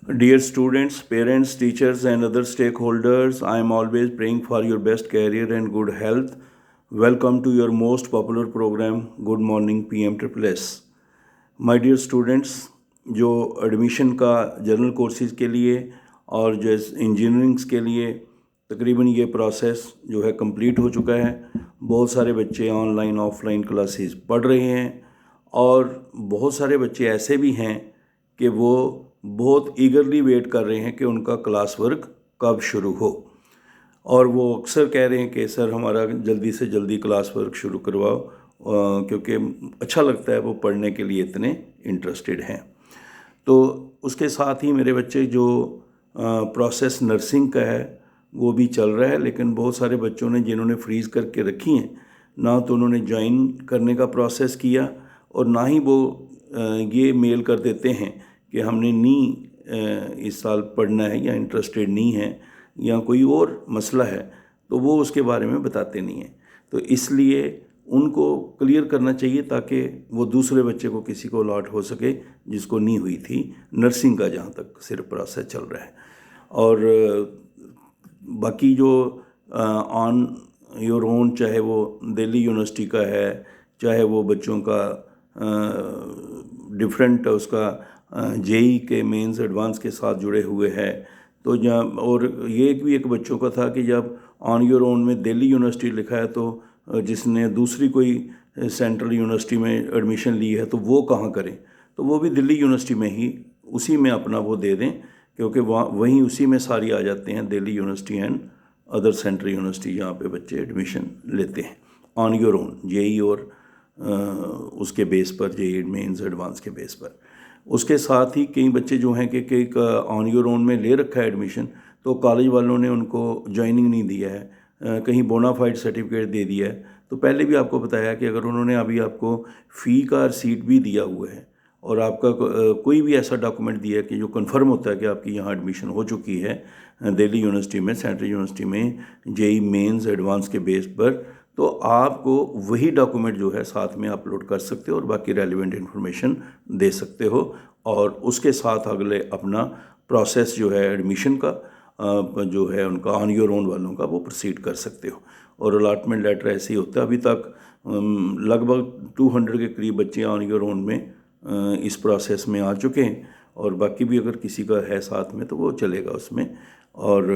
Dear students, parents, teachers, and other stakeholders, I am always praying for your best career and good health. Welcome to your most popular program, Good Morning PM Triple S. My dear students, जो admission का general courses के लिए और जो engineerings के लिए तकरीबन ये प्रोसेस जो है कंप्लीट हो चुका है। बहुत सारे बच्चे ऑनलाइन ऑफलाइन क्लासेस पढ़ रहे हैं और बहुत सारे बच्चे ऐसे भी हैं कि वो बहुत ईगरली वेट कर रहे हैं कि उनका क्लास वर्क कब शुरू हो, और वो अक्सर कह रहे हैं कि सर हमारा जल्दी से जल्दी क्लास वर्क शुरू करवाओ, क्योंकि अच्छा लगता है, वो पढ़ने के लिए इतने इंटरेस्टेड हैं। तो उसके साथ ही मेरे बच्चे जो प्रोसेस नर्सिंग का है वो भी चल रहा है, लेकिन बहुत सारे बच्चों ने जिन्होंने फ्रीज़ करके रखी हैं ना तो उन्होंने ज्वाइन करने का प्रोसेस किया और ना ही वो ये मेल कर देते हैं कि हमने नहीं इस साल पढ़ना है या इंटरेस्टेड नहीं है या कोई और मसला है, तो वो उसके बारे में बताते नहीं हैं। तो इसलिए उनको क्लियर करना चाहिए ताकि वो दूसरे बच्चे को किसी को अलॉट हो सके जिसको नहीं हुई थी नर्सिंग का, जहाँ तक सिर्फ प्रोसेस चल रहा है। और बाकी जो ऑन योर ओन, चाहे वो दिल्ली यूनिवर्सिटी का है, चाहे वो बच्चों का डिफरेंट उसका जेई के मेंस एडवांस के साथ जुड़े हुए हैं, तो जहाँ और ये भी एक बच्चों का था कि जब ऑन योर ओन में दिल्ली यूनिवर्सिटी लिखा है तो जिसने दूसरी कोई सेंट्रल यूनिवर्सिटी में एडमिशन ली है तो वो कहाँ करें, तो वो भी दिल्ली यूनिवर्सिटी में ही उसी में अपना वो दे दें, क्योंकि वहीं उसी में सारी आ जाते हैं, Delhi university and other central university जहाँ पे बच्चे एडमिशन लेते हैं ऑन योर ओन, जेई और उसके बेस पर, जेई मेंस एडवांस के बेस पर। उसके साथ ही कई बच्चे जो हैं कि ऑन योर ओन में ले रखा है एडमिशन, तो कॉलेज वालों ने उनको ज्वाइनिंग नहीं दिया है, कहीं बोनाफाइड सर्टिफिकेट दे दिया है। तो पहले भी आपको बताया कि अगर उन्होंने अभी आपको फ़ी का रिसीट भी दिया हुआ है और आपका कोई भी ऐसा डॉक्यूमेंट दिया है कि जो कंफर्म होता है कि आपकी यहाँ एडमिशन हो चुकी है दिल्ली यूनिवर्सिटी में, सेंट्रल यूनिवर्सिटी में, जेई मेंस एडवांस के बेस पर, तो आपको वही डॉक्यूमेंट जो है साथ में अपलोड कर सकते हो और बाकी रेलिवेंट इन्फॉर्मेशन दे सकते हो, और उसके साथ अगले अपना प्रोसेस जो है एडमिशन का जो है उनका ऑन योर ओन वालों का वो प्रोसीड कर सकते हो। और अलॉटमेंट लेटर ऐसे ही होता है। अभी तक लगभग 200 के करीब बच्चे ऑन योर ओन में इस प्रोसेस में आ चुके हैं, और बाकी भी अगर किसी का है साथ में तो वो चलेगा उसमें। और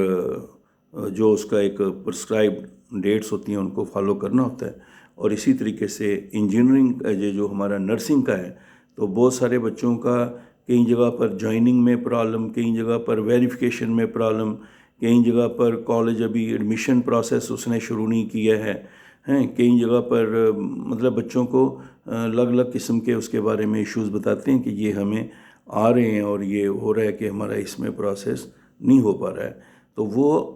जो उसका एक प्रिस्क्राइब्ड डेट्स होती हैं उनको फॉलो करना होता है। और इसी तरीके से इंजीनियरिंग जो हमारा नर्सिंग का है, तो बहुत सारे बच्चों का कई जगह पर ज्वाइनिंग में प्रॉब्लम, कई जगह पर वेरिफिकेशन में प्रॉब्लम, कई जगह पर कॉलेज अभी एडमिशन प्रोसेस उसने शुरू नहीं किया है, कई जगह पर मतलब बच्चों को अलग अलग किस्म के उसके बारे में इश्यूज़ बताते हैं कि ये हमें आ रहे हैं और ये हो रहा है कि हमारा इसमें प्रोसेस नहीं हो पा रहा है। तो वो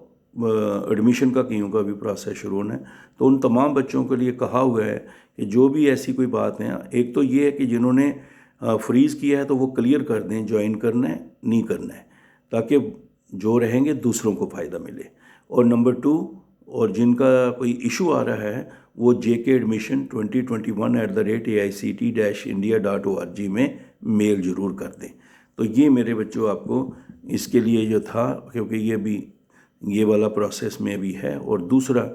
एडमिशन का कईयों का भी प्रोसेस शुरू होना है। तो उन तमाम बच्चों के लिए कहा हुआ है कि जो भी ऐसी कोई बात है, एक तो ये है कि जिन्होंने फ्रीज़ किया है तो वो क्लियर कर दें ज्वाइन करना है नहीं करना है, ताकि जो रहेंगे दूसरों को फ़ायदा मिले। और नंबर 2, और जिनका कोई इशू आ रहा है वो JK एडमिशन 2021@AICTE-India.org में मेल ज़रूर कर दें। तो ये मेरे बच्चों आपको इसके लिए जो था, क्योंकि ये भी ये वाला प्रोसेस में भी है। और दूसरा,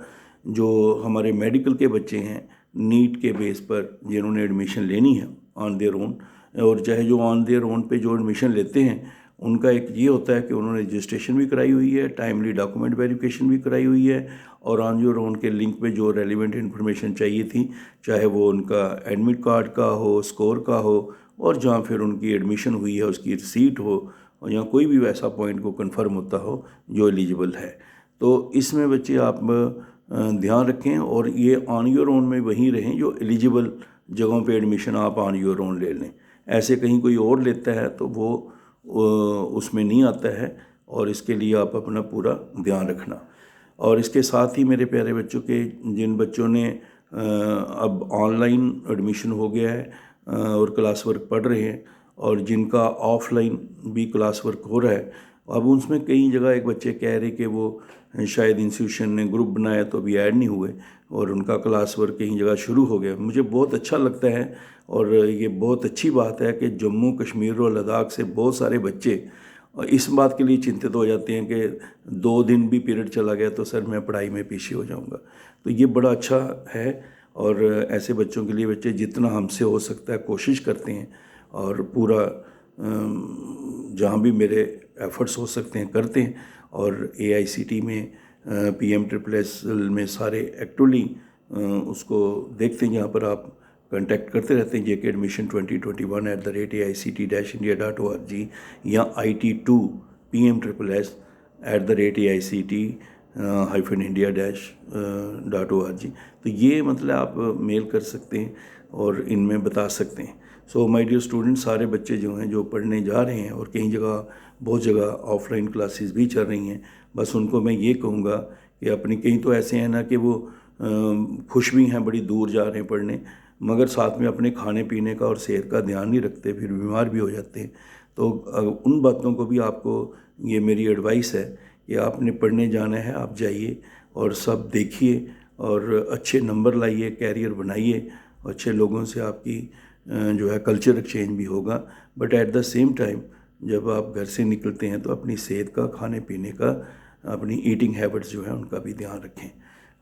जो हमारे मेडिकल के बच्चे हैं नीट के बेस पर जिन्होंने एडमिशन लेनी है ऑन देयर ओन, और चाहे जो ऑन देयर ओन पे जो एडमिशन लेते हैं उनका एक ये होता है कि उन्होंने रजिस्ट्रेशन भी कराई हुई है, टाइमली डॉक्यूमेंट वेरिफिकेशन भी कराई हुई है, और ऑन योर ओन के लिंक पे जो रेलिवेंट इन्फॉर्मेशन चाहिए थी, चाहे वो उनका एडमिट कार्ड का हो, स्कोर का हो, और जहाँ फिर उनकी एडमिशन हुई है उसकी रिसीट हो, और यहाँ कोई भी वैसा पॉइंट को कंफर्म होता हो जो एलिजिबल है। तो इसमें बच्चे आप ध्यान रखें, और ये ऑन योर ओन में वहीं रहें जो एलिजिबल जगहों पे एडमिशन आप ऑन योर ओन ले लें। ऐसे कहीं कोई और लेता है तो वो उसमें नहीं आता है, और इसके लिए आप अपना पूरा ध्यान रखना। और इसके साथ ही मेरे प्यारे बच्चों के, जिन बच्चों ने अब ऑनलाइन एडमिशन हो गया है और क्लास वर्क पढ़ रहे हैं, और जिनका ऑफलाइन भी क्लास वर्क हो रहा है, अब उसमें कई जगह एक बच्चे कह रहे कि वो शायद इंस्टीट्यूशन ने ग्रुप बनाया तो अभी ऐड नहीं हुए और उनका क्लास वर्क कहीं जगह शुरू हो गया। मुझे बहुत अच्छा लगता है और ये बहुत अच्छी बात है कि जम्मू कश्मीर और लद्दाख से बहुत सारे बच्चे और इस बात के लिए चिंतित हो जाते हैं कि 2 दिन भी पीरियड चला गया तो सर मैं पढ़ाई में पीछे हो जाऊंगा। तो ये बड़ा अच्छा है, और ऐसे बच्चों के लिए बच्चे जितना हमसे हो सकता है कोशिश करते हैं, और पूरा जहाँ भी मेरे एफर्ट्स हो सकते हैं करते हैं। और AICT में PM/SSS में सारे एक्टिवली उसको देखते हैं, जहाँ पर आप कांटेक्ट करते रहते हैं JK Admission 2021 @AICT-India.org या IT2 PM/SSS @AICT-India-org। तो ये मतलब आप मेल कर सकते हैं और इनमें बता सकते हैं। सो माय डियर स्टूडेंट्स, सारे बच्चे जो हैं जो पढ़ने जा रहे हैं, और कई जगह बहुत जगह ऑफलाइन क्लासेस भी चल रही हैं, बस उनको मैं ये कहूँगा कि अपनी, कहीं तो ऐसे हैं ना कि वो खुश भी हैं, बड़ी दूर जा रहे हैं पढ़ने, मगर साथ में अपने खाने पीने का और सेहत का ध्यान नहीं रखते, फिर बीमार भी हो जाते हैं। तो उन बातों को भी आपको, ये मेरी एडवाइस है कि आपने पढ़ने जाना है, आप जाइए और सब देखिए और अच्छे नंबर लाइए, कैरियर बनाइए, अच्छे लोगों से आपकी जो है कल्चर एक्सचेंज भी होगा। But at the same time जब आप घर से निकलते हैं तो अपनी सेहत का, खाने पीने का, अपनी ईटिंग हैबिट्स जो है उनका भी ध्यान रखें,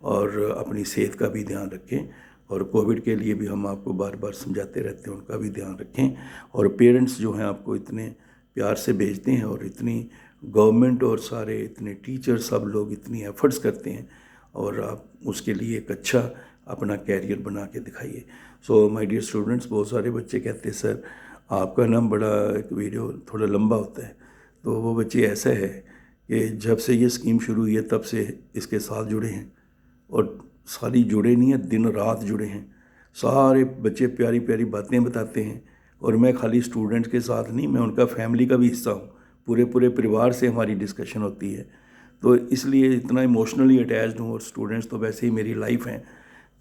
और अपनी सेहत का भी ध्यान रखें। और कोविड के लिए भी हम आपको बार बार समझाते रहते हैं, उनका भी ध्यान रखें। और पेरेंट्स जो हैं आपको इतने प्यार से भेजते हैं, और इतनी गवर्नमेंट और सारे इतने टीचर सब लोग इतनी एफर्ट्स करते हैं, और आप उसके लिए एक अच्छा अपना कैरियर बना के दिखाइए। सो माय डियर स्टूडेंट्स, बहुत सारे बच्चे कहते हैं सर आपका नाम बड़ा एक वीडियो थोड़ा लंबा होता है। तो वो बच्चे ऐसा है कि जब से ये स्कीम शुरू हुई है तब से इसके साथ जुड़े हैं, और सारी जुड़े नहीं हैं, दिन रात जुड़े हैं। सारे बच्चे प्यारी प्यारी बातें बताते हैं, और मैं खाली स्टूडेंट्स के साथ नहीं, मैं उनका फैमिली का भी हिस्सा हूँ। पूरे पूरे परिवार से हमारी डिस्कशन होती है, तो इसलिए इतना इमोशनली अटैच्ड हूँ। और स्टूडेंट्स तो वैसे ही मेरी लाइफ हैं,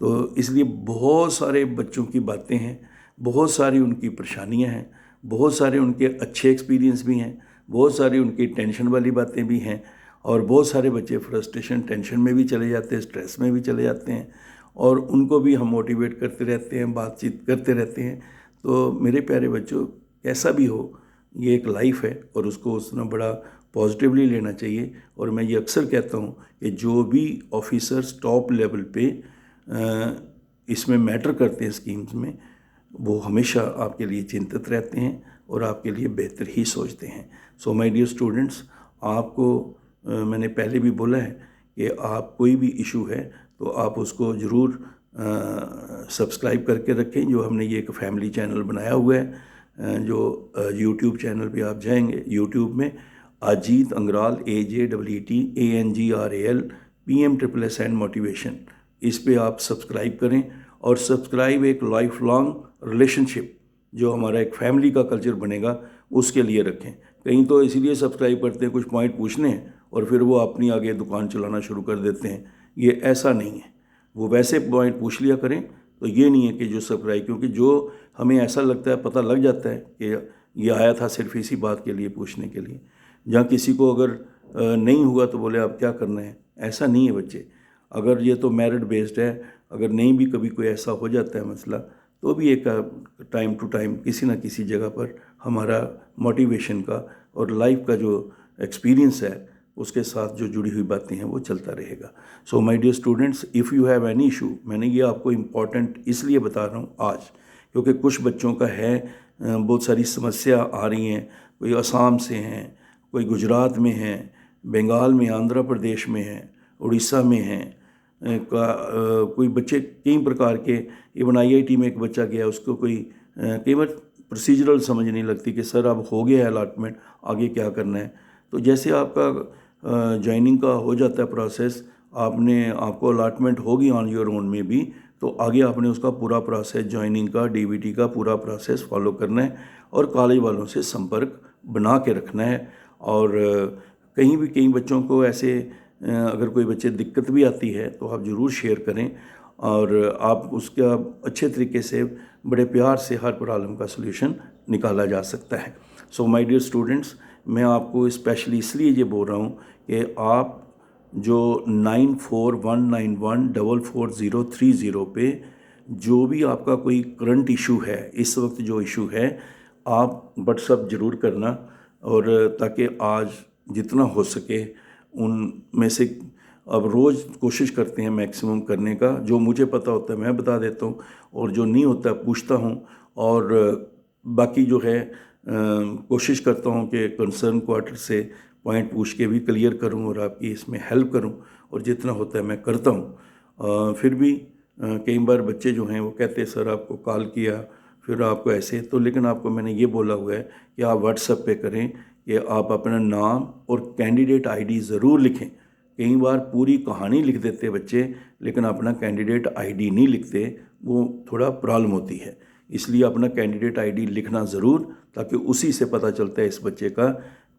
तो इसलिए बहुत सारे बच्चों की बातें हैं, बहुत सारी उनकी परेशानियां हैं, बहुत सारे उनके अच्छे एक्सपीरियंस भी हैं, बहुत सारी उनकी टेंशन वाली बातें भी हैं, और बहुत सारे बच्चे फ्रस्ट्रेशन, टेंशन में भी चले जाते हैं, स्ट्रेस में भी चले जाते हैं, और उनको भी हम मोटिवेट करते रहते हैं, बातचीत करते रहते हैं। तो मेरे प्यारे बच्चों, कैसा भी हो, ये एक लाइफ है, और उसको उसने बड़ा पॉजिटिवली लेना चाहिए। और मैं ये अक्सर कहता हूँ कि जो भी ऑफिसर्स टॉप लेवल पे इसमें मैटर करते हैं स्कीम्स में, वो हमेशा आपके लिए चिंतित रहते हैं और आपके लिए बेहतर ही सोचते हैं। सो माय डियर स्टूडेंट्स, आपको मैंने पहले भी बोला है कि आप कोई भी इशू है तो आप उसको ज़रूर सब्सक्राइब करके रखें। जो हमने ये एक फैमिली चैनल बनाया हुआ है, जो यूट्यूब चैनल पे आप जाएंगे, यूट्यूब में Ajeet Angral AJEETANGRAL PM/SSS and motivation, इस पे आप सब्सक्राइब करें। और सब्सक्राइब एक लाइफ लॉन्ग रिलेशनशिप, जो हमारा एक फैमिली का कल्चर बनेगा, उसके लिए रखें। कहीं तो इसीलिए सब्सक्राइब करते हैं कुछ पॉइंट पूछने हैं, और फिर वो अपनी आगे दुकान चलाना शुरू कर देते हैं। ये ऐसा नहीं है, वो वैसे पॉइंट पूछ लिया करें। तो ये नहीं है कि जो सब्सक्राइब, क्योंकि जो हमें ऐसा लगता है, पता लग जाता है कि ये आया था सिर्फ इसी बात के लिए पूछने के लिए, जहाँ किसी को अगर नहीं हुआ तो बोले आप क्या करना है, ऐसा नहीं है बच्चे। अगर ये तो मेरिट बेस्ड है, अगर नहीं भी कभी कोई ऐसा हो जाता है मसला, तो भी एक टाइम टू टाइम किसी ना किसी जगह पर हमारा मोटिवेशन का और लाइफ का जो एक्सपीरियंस है उसके साथ जो जुड़ी हुई बातें हैं वो चलता रहेगा। So my dear students, if you have any issue, मैंने ये आपको इम्पॉर्टेंट इसलिए बता रहा हूँ आज, क्योंकि कुछ बच्चों का है, बहुत सारी समस्या आ रही हैं। कोई असम से हैं, कोई गुजरात में हैं, बंगाल में, आंध्र प्रदेश में हैं, उड़ीसा में हैं, कोई बच्चे कई प्रकार के। इवन IIT में एक बच्चा गया, उसको कोई कई बार प्रोसीजरल समझ नहीं लगती कि सर अब हो गया है अलॉटमेंट, आगे क्या करना है। तो जैसे आपका ज्वाइनिंग का हो जाता है प्रोसेस, आपको अलॉटमेंट होगी ऑन योर ओन में भी, तो आगे आपने उसका पूरा प्रोसेस, ज्वाइनिंग का, DBT का पूरा प्रोसेस फॉलो करना है, और कॉलेज वालों से संपर्क बना के रखना है। और कहीं भी कई बच्चों को ऐसे अगर कोई बच्चे दिक्कत भी आती है तो आप ज़रूर शेयर करें, और आप उसका अच्छे तरीके से, बड़े प्यार से हर प्रॉब्लम का सलूशन निकाला जा सकता है। सो माय डियर स्टूडेंट्स, मैं आपको स्पेशली इसलिए ये बोल रहा हूँ कि आप जो 9419144030 पे जो भी आपका कोई करंट इशू है, इस वक्त जो इशू है, आप व्हाट्सअप ज़रूर करना। और ताकि आज जितना हो सके उनमें से अब रोज़ कोशिश करते हैं मैक्सिमम करने का। जो मुझे पता होता है मैं बता देता हूँ, और जो नहीं होता पूछता हूँ। और बाकी जो है कोशिश करता हूँ कि कंसर्न क्वार्टर से पॉइंट पूछ के भी क्लियर करूँ और आपकी इसमें हेल्प करूँ, और जितना होता है मैं करता हूँ। फिर भी कई बार बच्चे जो हैं वो कहते हैं सर आपको कॉल किया, फिर आपको ऐसे, तो लेकिन आपको मैंने ये बोला हुआ है कि आप व्हाट्सएप पे करें कि आप अपना नाम और कैंडिडेट आईडी ज़रूर लिखें। कई बार पूरी कहानी लिख देते बच्चे, लेकिन अपना कैंडिडेट आईडी नहीं लिखते, वो थोड़ा प्रॉब्लम होती है। इसलिए अपना कैंडिडेट आईडी लिखना ज़रूर, ताकि उसी से पता चलता है इस बच्चे का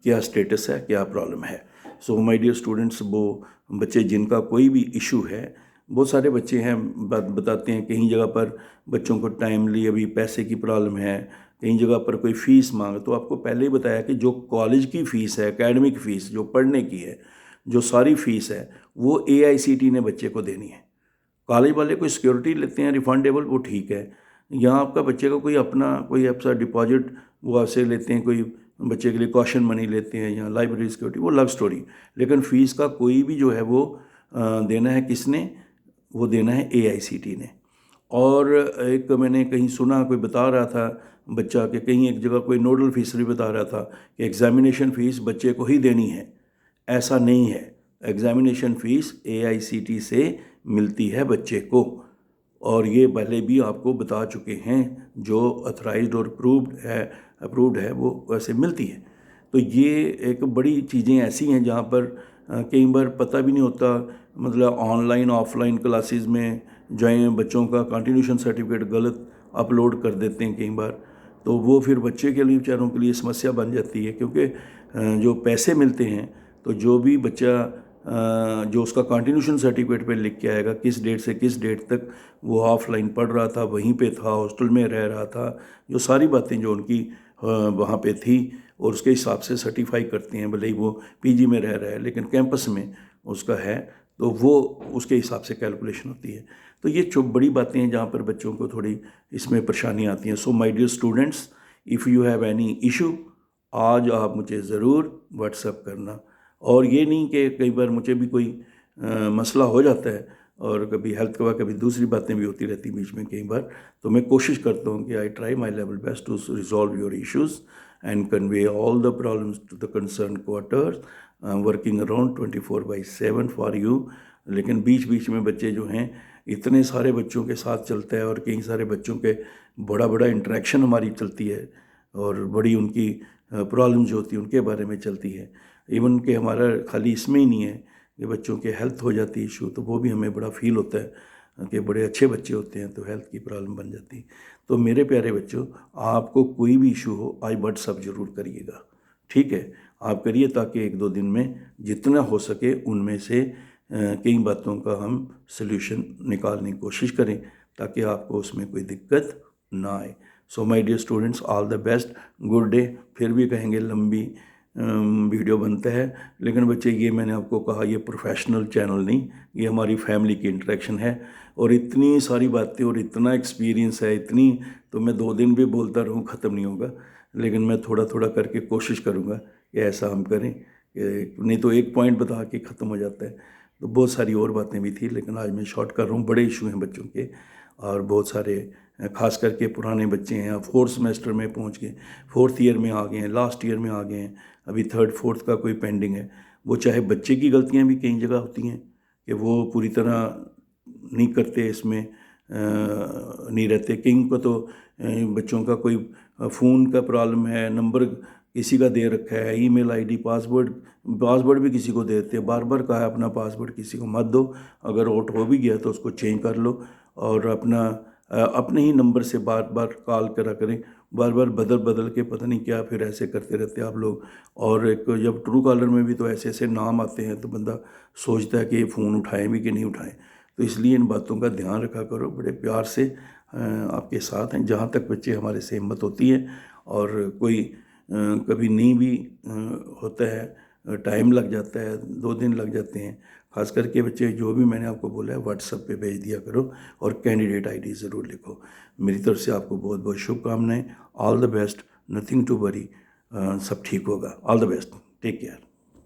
क्या स्टेटस है, क्या प्रॉब्लम है। सो माय डियर स्टूडेंट्स, वो बच्चे जिनका कोई भी इशू है, बहुत सारे बच्चे हैं बताते हैं कहीं जगह पर बच्चों को टाइमली अभी पैसे की प्रॉब्लम है, कहीं जगह पर कोई फ़ीस मांग। तो आपको पहले ही बताया कि जो कॉलेज की फ़ीस है, एकेडमिक फ़ीस जो पढ़ने की है, जो सारी फ़ीस है वो AICTE ने बच्चे को देनी है। कॉलेज वाले कोई सिक्योरिटी लेते हैं रिफंडेबल, वो ठीक है। यहाँ आपका बच्चे का कोई अपना कोई ऐसा डिपॉजिट वो आपसे लेते हैं, कोई बच्चे के लिए कॉशन मनी लेते हैं या लाइब्रेरी सिक्योरिटी, वो अलग स्टोरी। लेकिन फ़ीस का कोई भी जो है वो देना है किसने, वो देना है AICTE ने। और एक मैंने कहीं सुना, कोई बता रहा था बच्चा कि कहीं एक जगह कोई नोडल फीसरी बता रहा था कि एग्ज़ामिनेशन फ़ीस बच्चे को ही देनी है। ऐसा नहीं है, एग्ज़ामिनेशन फ़ीस AICTE से मिलती है बच्चे को, और ये पहले भी आपको बता चुके हैं। जो अथराइज्ड और अप्रूव्ड है वो वैसे मिलती है। तो ये एक बड़ी चीज़ें ऐसी हैं जहाँ पर कई बार पता भी नहीं होता, मतलब ऑनलाइन ऑफलाइन क्लासेस में जो बच्चों का कंटिन्यूशन सर्टिफिकेट गलत अपलोड कर देते हैं कई बार। तो वो फिर बच्चे के लिए, बेचारों के लिए समस्या बन जाती है, क्योंकि जो पैसे मिलते हैं, तो जो भी बच्चा जो उसका कंटिन्यूशन सर्टिफिकेट पे लिख के आएगा किस डेट से किस डेट तक वो ऑफलाइन पढ़ रहा था, वहीं पे था, हॉस्टल में रह रहा था, जो सारी बातें जो उनकी वहाँ पे थी, और उसके हिसाब से सर्टिफाई करते हैं। भले ही वो PG में रह रहा है लेकिन कैंपस में उसका है, तो वो उसके हिसाब से कैलकुलेशन होती है। तो ये जो बड़ी बातें हैं जहाँ पर बच्चों को थोड़ी इसमें परेशानी आती हैं। So my dear students, if you have any issue, आज आप मुझे ज़रूर व्हाट्सएप करना। और ये नहीं कि कई बार मुझे भी कोई मसला हो जाता है, और कभी हेल्थ का, कभी दूसरी बातें भी होती रहती बीच में कई बार, तो मैं कोशिश करता हूँ कि I try my level best to resolve your issues and convey all the problems to the concern quarters. Working around 24/7 for you. लेकिन बीच बीच में बच्चे जो हैं, इतने सारे बच्चों के साथ चलता है, और कई सारे बच्चों के बड़ा बड़ा इंटरेक्शन हमारी चलती है, और बड़ी उनकी प्रॉब्लम जो होती है उनके बारे में चलती है। इवन कि हमारा खाली इसमें ही नहीं है कि बच्चों के हेल्थ हो जाती है इशू, तो वो भी हमें बड़ा फील होता है कि बड़े अच्छे बच्चे होते हैं तो हेल्थ की प्रॉब्लम बन जाती है। तो मेरे प्यारे बच्चों, आपको कोई भी इशू हो, आज व्हाट्सअप ज़रूर करिएगा, ठीक है? आप करिए, ताकि 1-2 दिन में जितना हो सके उनमें से कई बातों का हम सल्यूशन निकालने की कोशिश करें, ताकि आपको उसमें कोई दिक्कत ना आए। So my dear students, all the best, good day. फिर भी कहेंगे लंबी वीडियो बनता है, लेकिन बच्चे ये मैंने आपको कहा, ये प्रोफेशनल चैनल नहीं, ये हमारी फैमिली की इंटरेक्शन है। और इतनी सारी बातें और इतना एक्सपीरियंस है, इतनी, तो मैं 2 दिन भी बोलता रहूँ ख़त्म नहीं होगा। लेकिन मैं थोड़ा थोड़ा करके कोशिश करूँगा कि ऐसा हम करें, नहीं तो एक पॉइंट बता के ख़त्म हो जाता है। तो बहुत सारी और बातें भी थी, लेकिन आज मैं शॉर्ट कर रहा हूँ। बड़े इशू हैं बच्चों के, और बहुत सारे खास करके पुराने बच्चे हैं, 4th सेमेस्टर में पहुँच गए, 4th ईयर में आ गए हैं, लास्ट ईयर में आ गए हैं, अभी 3rd 4th का कोई पेंडिंग है। वो चाहे बच्चे की गलतियाँ भी कई जगह होती हैं कि वो पूरी तरह नहीं करते, इसमें नहीं रहते। कई को तो बच्चों का कोई फ़ोन का प्रॉब्लम है, नंबर किसी का दे रखा है, ईमेल आईडी, पासवर्ड भी किसी को देते हैं। बार बार कहा है अपना पासवर्ड किसी को मत दो, अगर आउट हो भी गया तो उसको चेंज कर लो, और अपने ही नंबर से बार बार कॉल करा करें। बार बार बदल बदल के पता नहीं क्या फिर ऐसे करते रहते हैं आप लोग। और एक जब ट्रू कॉलर में भी तो ऐसे ऐसे नाम आते हैं, तो बंदा सोचता है कि ये फ़ोन उठाएं भी कि नहीं उठाएं। तो इसलिए इन बातों का ध्यान रखा करो। बड़े प्यार से आपके साथ हैं, जहाँ तक बच्चे हमारे से हिम्मत होती है। और कोई कभी नहीं भी होता है, टाइम लग जाता है, 2 दिन लग जाते हैं। खास करके बच्चे, जो भी मैंने आपको बोला है व्हाट्सएप पे भेज दिया करो, और कैंडिडेट आईडी ज़रूर लिखो। मेरी तरफ से आपको बहुत बहुत शुभकामनाएं। All the best, nothing to worry. सब ठीक होगा। All the best, take care.